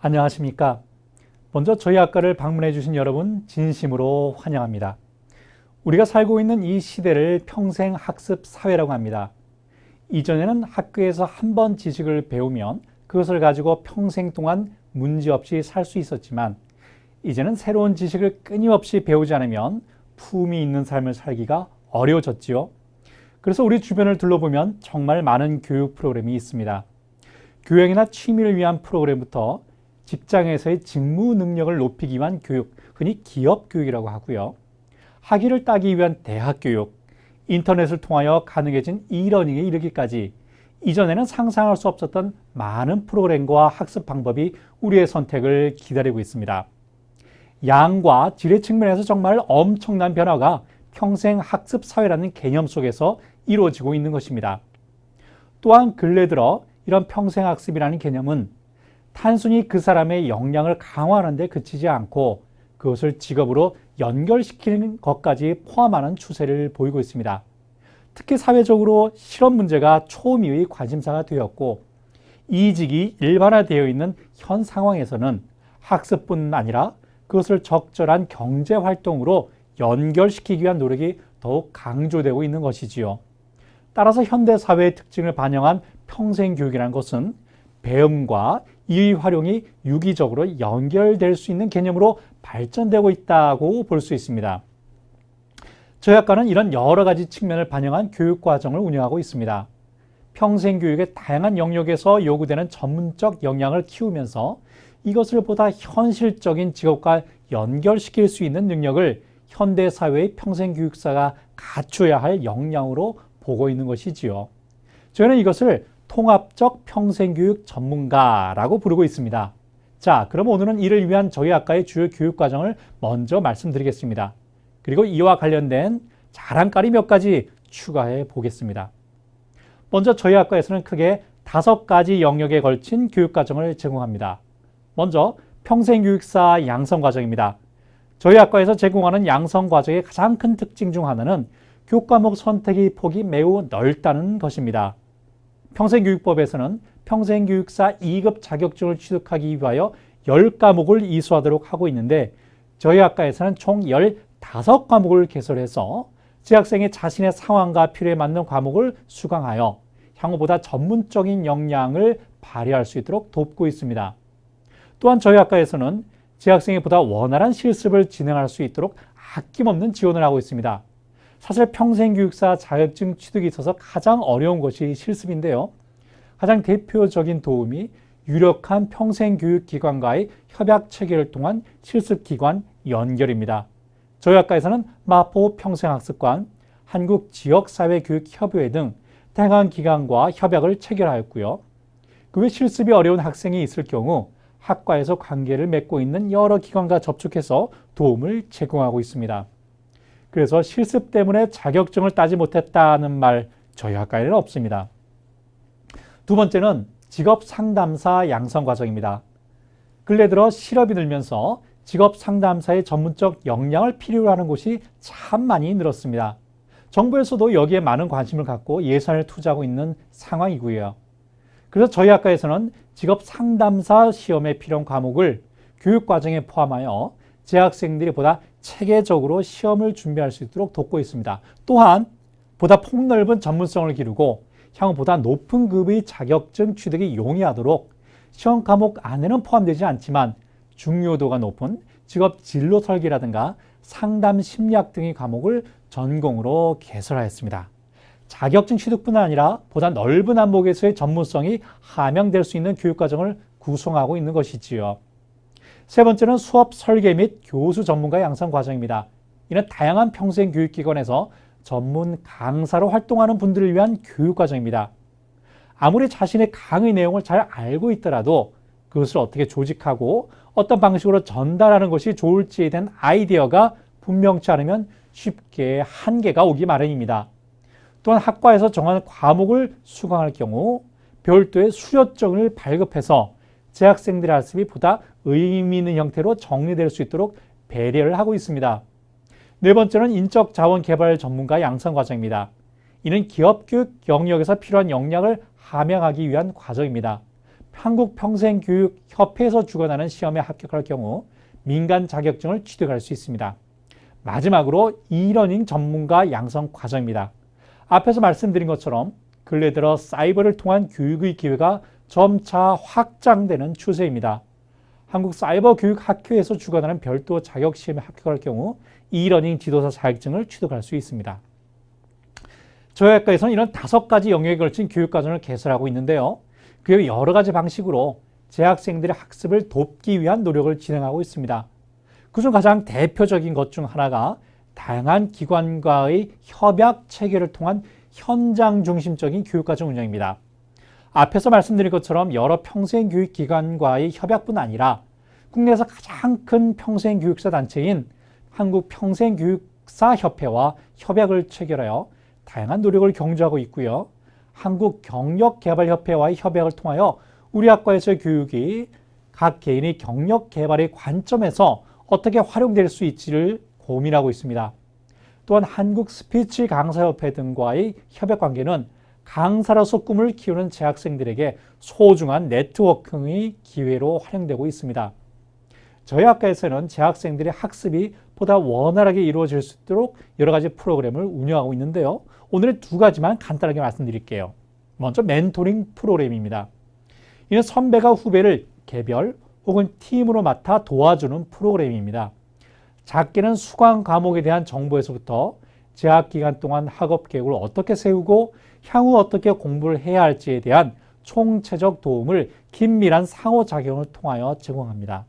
안녕하십니까? 먼저 저희 학과를 방문해 주신 여러분 진심으로 환영합니다. 우리가 살고 있는 이 시대를 평생 학습 사회라고 합니다. 이전에는 학교에서 한 번 지식을 배우면 그것을 가지고 평생 동안 문제없이 살 수 있었지만 이제는 새로운 지식을 끊임없이 배우지 않으면 품위 있는 삶을 살기가 어려워졌지요. 그래서 우리 주변을 둘러보면 정말 많은 교육 프로그램이 있습니다. 교양이나 취미를 위한 프로그램부터 직장에서의 직무 능력을 높이기 위한 교육, 흔히 기업 교육이라고 하고요. 학위를 따기 위한 대학 교육, 인터넷을 통하여 가능해진 이러닝에 이르기까지 이전에는 상상할 수 없었던 많은 프로그램과 학습 방법이 우리의 선택을 기다리고 있습니다. 양과 질의 측면에서 정말 엄청난 변화가 평생 학습 사회라는 개념 속에서 이루어지고 있는 것입니다. 또한 근래 들어 이런 평생 학습이라는 개념은 단순히 그 사람의 역량을 강화하는 데 그치지 않고 그것을 직업으로 연결시키는 것까지 포함하는 추세를 보이고 있습니다. 특히 사회적으로 실업 문제가 초미의 관심사가 되었고 이직이 일반화되어 있는 현 상황에서는 학습뿐 아니라 그것을 적절한 경제 활동으로 연결시키기 위한 노력이 더욱 강조되고 있는 것이지요. 따라서 현대 사회의 특징을 반영한 평생교육이라는 것은 배움과 이 활용이 유기적으로 연결될 수 있는 개념으로 발전되고 있다고 볼 수 있습니다. 저희 학과는 이런 여러 가지 측면을 반영한 교육과정을 운영하고 있습니다. 평생교육의 다양한 영역에서 요구되는 전문적 역량을 키우면서 이것을 보다 현실적인 직업과 연결시킬 수 있는 능력을 현대사회의 평생교육사가 갖춰야 할 역량으로 보고 있는 것이지요. 저희는 이것을 통합적 평생교육 전문가라고 부르고 있습니다. 자, 그럼 오늘은 이를 위한 저희 학과의 주요 교육과정을 먼저 말씀드리겠습니다. 그리고 이와 관련된 자랑거리 몇 가지 추가해 보겠습니다. 먼저 저희 학과에서는 크게 5가지 영역에 걸친 교육과정을 제공합니다. 먼저 평생교육사 양성과정입니다. 저희 학과에서 제공하는 양성과정의 가장 큰 특징 중 하나는 교과목 선택의 폭이 매우 넓다는 것입니다. 평생교육법에서는 평생교육사 2급 자격증을 취득하기 위하여 10과목을 이수하도록 하고 있는데 저희 학과에서는 총 15과목을 개설해서 재학생이 자신의 상황과 필요에 맞는 과목을 수강하여 향후 보다 전문적인 역량을 발휘할 수 있도록 돕고 있습니다. 또한 저희 학과에서는 재학생이 보다 원활한 실습을 진행할 수 있도록 아낌없는 지원을 하고 있습니다. 사실 평생교육사 자격증 취득에 있어서 가장 어려운 것이 실습인데요. 가장 대표적인 도움이 유력한 평생교육기관과의 협약 체결을 통한 실습기관 연결입니다. 저희 학과에서는 마포 평생학습관, 한국지역사회교육협의회 등 다양한 기관과 협약을 체결하였고요. 그 외 실습이 어려운 학생이 있을 경우 학과에서 관계를 맺고 있는 여러 기관과 접촉해서 도움을 제공하고 있습니다. 그래서 실습 때문에 자격증을 따지 못했다는 말 저희 학과에는 없습니다. 두 번째는 직업상담사 양성과정입니다. 근래 들어 실업이 늘면서 직업상담사의 전문적 역량을 필요로 하는 곳이 참 많이 늘었습니다. 정부에서도 여기에 많은 관심을 갖고 예산을 투자하고 있는 상황이고요. 그래서 저희 학과에서는 직업상담사 시험에 필요한 과목을 교육과정에 포함하여 재학생들이 보다 체계적으로 시험을 준비할 수 있도록 돕고 있습니다. 또한 보다 폭넓은 전문성을 기르고 향후 보다 높은 급의 자격증 취득이 용이하도록 시험 과목 안에는 포함되지 않지만 중요도가 높은 직업 진로 설계라든가 상담 심리학 등의 과목을 전공으로 개설하였습니다. 자격증 취득뿐 아니라 보다 넓은 안목에서의 전문성이 함양될 수 있는 교육과정을 구성하고 있는 것이지요. 세 번째는 수업 설계 및 교수 전문가 양성 과정입니다. 이는 다양한 평생교육기관에서 전문 강사로 활동하는 분들을 위한 교육과정입니다. 아무리 자신의 강의 내용을 잘 알고 있더라도 그것을 어떻게 조직하고 어떤 방식으로 전달하는 것이 좋을지에 대한 아이디어가 분명치 않으면 쉽게 한계가 오기 마련입니다. 또한 학과에서 정한 과목을 수강할 경우 별도의 수료증을 발급해서 재학생들의 학습이 보다 의미 있는 형태로 정리될 수 있도록 배려를 하고 있습니다. 네 번째는 인적자원개발 전문가 양성과정입니다. 이는 기업교육 영역에서 필요한 역량을 함양하기 위한 과정입니다. 한국평생교육협회에서 주관하는 시험에 합격할 경우 민간 자격증을 취득할 수 있습니다. 마지막으로 이러닝 전문가 양성 과정입니다. 앞에서 말씀드린 것처럼 근래 들어 사이버를 통한 교육의 기회가 점차 확장되는 추세입니다. 한국사이버교육학회에서 주관하는 별도 자격시험에 합격할 경우 이러닝 지도사 자격증을 취득할 수 있습니다. 저희 학과에서는 이런 5가지 영역에 걸친 교육과정을 개설하고 있는데요. 그 여러 가지 방식으로 재학생들의 학습을 돕기 위한 노력을 진행하고 있습니다. 그중 가장 대표적인 것 중 하나가 다양한 기관과의 협약 체계를 통한 현장 중심적인 교육과정 운영입니다. 앞에서 말씀드린 것처럼 여러 평생교육기관과의 협약뿐 아니라 국내에서 가장 큰 평생교육사 단체인 한국평생교육사협회와 협약을 체결하여 다양한 노력을 경주하고 있고요. 한국경력개발협회와의 협약을 통하여 우리 학과에서의 교육이 각 개인의 경력개발의 관점에서 어떻게 활용될 수 있지를 고민하고 있습니다. 또한 한국스피치강사협회 등과의 협약관계는 강사로서 꿈을 키우는 재학생들에게 소중한 네트워킹의 기회로 활용되고 있습니다. 저희 학과에서는 재학생들의 학습이 보다 원활하게 이루어질 수 있도록 여러 가지 프로그램을 운영하고 있는데요. 오늘은 2가지만 간단하게 말씀드릴게요. 먼저 멘토링 프로그램입니다. 이는 선배가 후배를 개별 혹은 팀으로 맡아 도와주는 프로그램입니다. 작게는 수강 과목에 대한 정보에서부터 재학 기간 동안 학업 계획을 어떻게 세우고 향후 어떻게 공부를 해야 할지에 대한 총체적 도움을 긴밀한 상호작용을 통하여 제공합니다.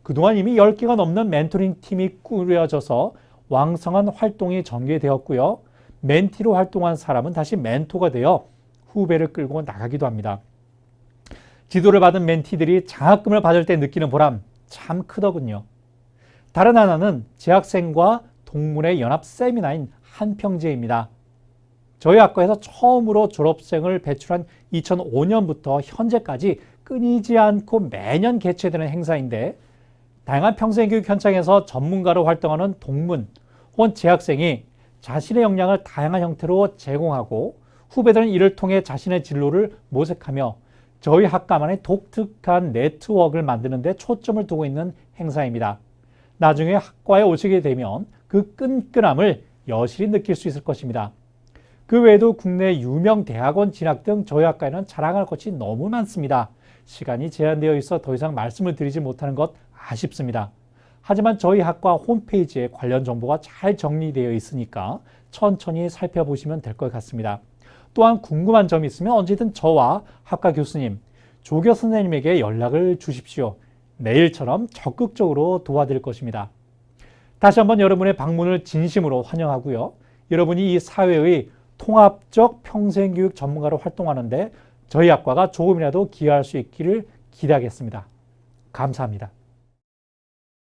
그동안 이미 10개가 넘는 멘토링 팀이 꾸려져서 왕성한 활동이 전개되었고요. 멘티로 활동한 사람은 다시 멘토가 되어 후배를 끌고 나가기도 합니다. 지도를 받은 멘티들이 장학금을 받을 때 느끼는 보람 참 크더군요. 다른 하나는 재학생과 동문회 연합 세미나인 한평제입니다. 저희 학과에서 처음으로 졸업생을 배출한 2005년부터 현재까지 끊이지 않고 매년 개최되는 행사인데 다양한 평생교육 현장에서 전문가로 활동하는 동문 혹은 재학생이 자신의 역량을 다양한 형태로 제공하고 후배들은 이를 통해 자신의 진로를 모색하며 저희 학과만의 독특한 네트워크를 만드는 데 초점을 두고 있는 행사입니다. 나중에 학과에 오시게 되면 그 끈끈함을 여실히 느낄 수 있을 것입니다. 그 외에도 국내 유명 대학원 진학 등 저희 학과에는 자랑할 것이 너무 많습니다. 시간이 제한되어 있어 더 이상 말씀을 드리지 못하는 것 아쉽습니다. 하지만 저희 학과 홈페이지에 관련 정보가 잘 정리되어 있으니까 천천히 살펴보시면 될 것 같습니다. 또한 궁금한 점이 있으면 언제든 저와 학과 교수님, 조교 선생님에게 연락을 주십시오. 내일처럼 적극적으로 도와드릴 것입니다. 다시 한번 여러분의 방문을 진심으로 환영하고요. 여러분이 이 사회의 통합적 평생교육 전문가로 활동하는데 저희 학과가 조금이라도 기여할 수 있기를 기대하겠습니다. 감사합니다.